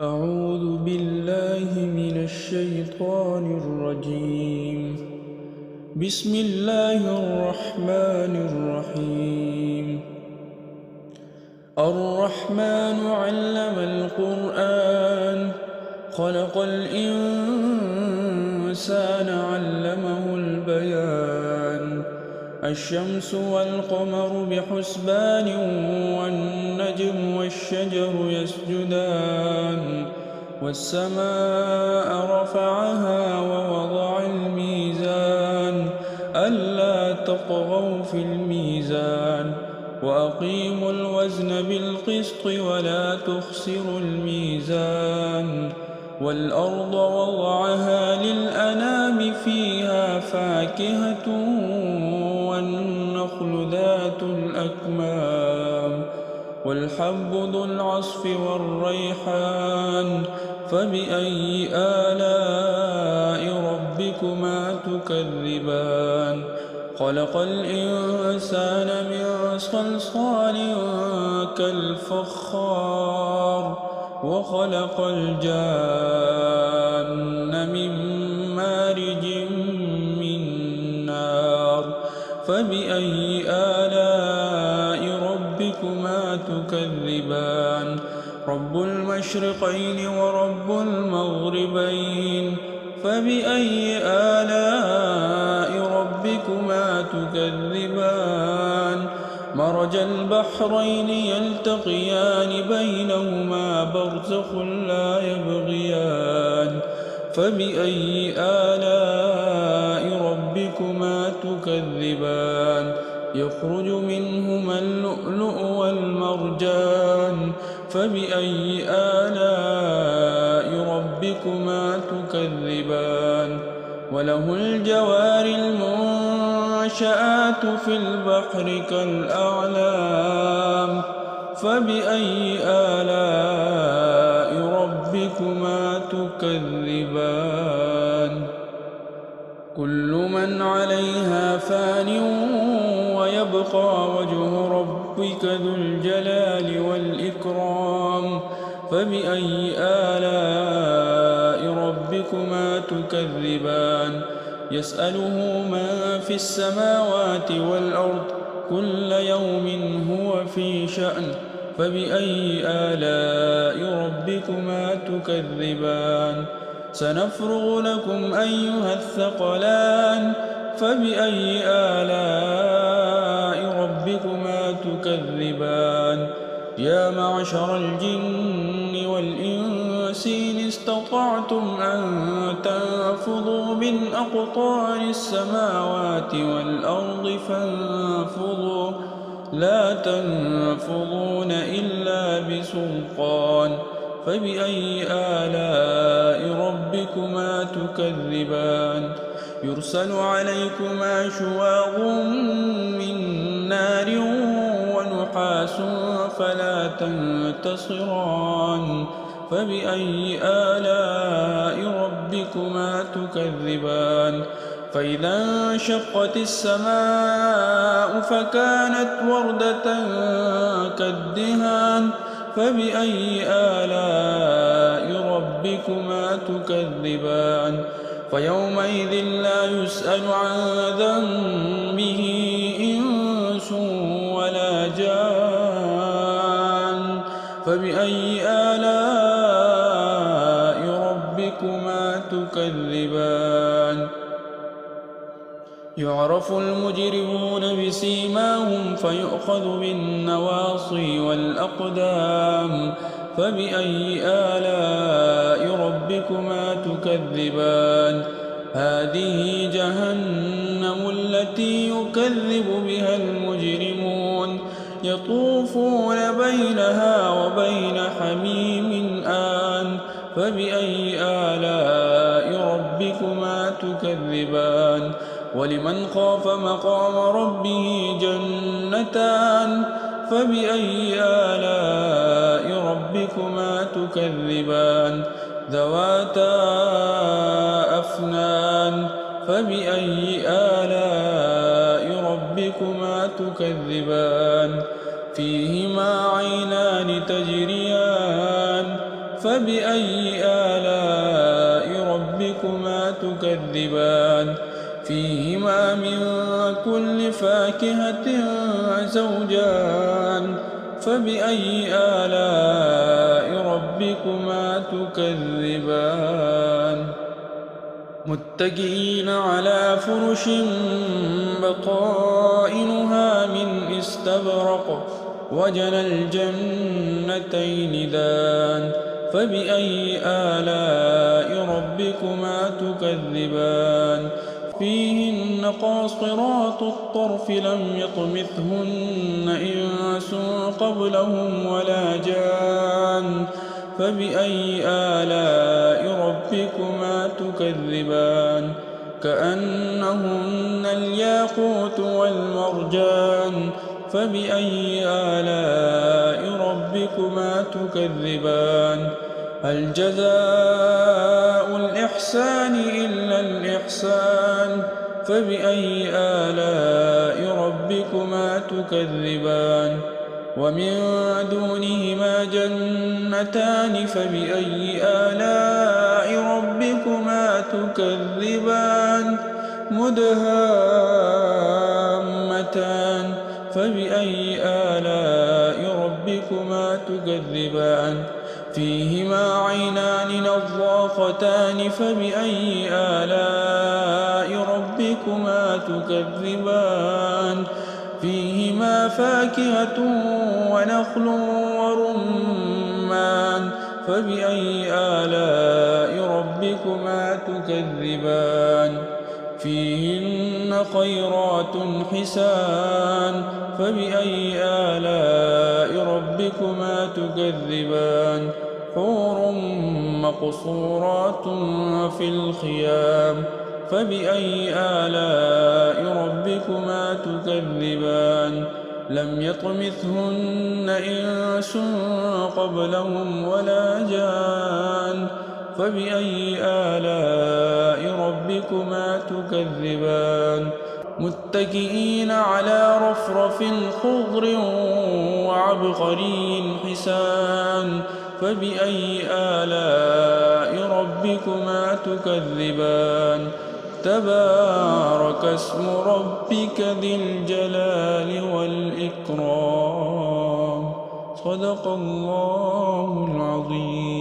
أعوذ بالله من الشيطان الرجيم. بسم الله الرحمن الرحيم. الرحمن علم القرآن خلق الإنسان علمه البيان. الشمس والقمر بحسبان والنجم والشجر يسجدان والسماء رفعها ووضع الميزان ألا تطغوا في الميزان وأقيموا الوزن بالقسط ولا تخسروا الميزان والأرض وضعها للأنام فيها فاكهة والنخل ذات الأكمام والحب ذو العصف والريحان فبأي آلاء ربكما تكذبان خلق الإنسان من صلصال كالفخار وخلق الجان من مارج من نار فبأي آلاء ربكما تكذبان رب المشرقين ورب المغربين فبأي آلاء ربكما تكذبان مرج البحرين يلتقيان بينهما برزخ لا يبغيان فبأي آلاء ربكما تكذبان يخرج منهما اللؤلؤ والمرجان فبأي آلاء ربكما تكذبان وله الجوار المنشآت في البحر كالأعلام فبأي آلاء ربكما تكذبان كل من عليها فان ويبقى وجه ربك ذو الجلال والإكرام فبأي آلاء ربكما تكذبان يسأله من في السماوات والأرض كل يوم هو في شأن فبأي آلاء ربكما تكذبان سنفرغ لكم أيها الثقلان فبأي آلاء ربكما تكذبان يا معشر الجن والإنس إن استطعتم أن تنفذوا من أقطار السماوات والأرض فانفذوا لا تنفذون إلا بسلطان فبأي آلاء ربكما تكذبان يرسل عليكما شواظ من نار ونحاس فلا تنتصران فبأي آلاء ربكما تكذبان فإذا انشقت السماء فكانت وردة كالدهان فبأي آلاء ربكما تكذبان فيومئذ لا يسأل عن ذنبه إنس ولا جان فبأي آلاء ربكما تكذبان يعرف المجرمون بسيماهم فيؤخذ بالنواصي والأقدام فبأي آلاء ربكما تكذبان هذه جهنم التي يكذب بها المجرمون يطوفون بينها وبين حميم آن فبأي آلاء ربكما تكذبان ولمن خاف مقام ربه جنتان فبأي آلاء ربكما تكذبان ذواتا أفنان فبأي آلاء ربكما تكذبان فيهما عينان تجريان فبأي آلاء ربكما تكذبان فيهما من كل فاكهة زوجان فبأي آلاء ربكما تكذبان متكئين على فرش بطائنها من استبرق وجنى الجنتين دان فبأي آلاء ربكما تكذبان فيهن قاصرات الطرف لم يطمثهن إنس قبلهم ولا جان فبأي آلاء ربكما تكذبان كأنهن الياقوت والمرجان فبأي آلاء ربكما تكذبان هل جزاء الإحسان إلا الإحسان فبأي آلاء ربكما تكذبان ومن دونهما جنتان فبأي آلاء ربكما تكذبان مدهامتان فبأي آلاء ربكما تكذبان فيهما عينان نضاختان فبأي آلاء ربكما تكذبان فيهما فاكهة ونخل ورمان فبأي آلاء ربكما تكذبان فيهن خيرات حسان فبأي آلاء ربكما تكذبان حور مقصورات في الخيام فبأي آلاء ربكما تكذبان لم يطمثهن إنس قبلهم ولا جان فبأي آلاء ربكما تكذبان متكئين على رفرف خضر وعبقري حسان فبأي آلاء ربكما تكذبان تبارك اسم ربك ذي الجلال والإكرام صدق الله العظيم.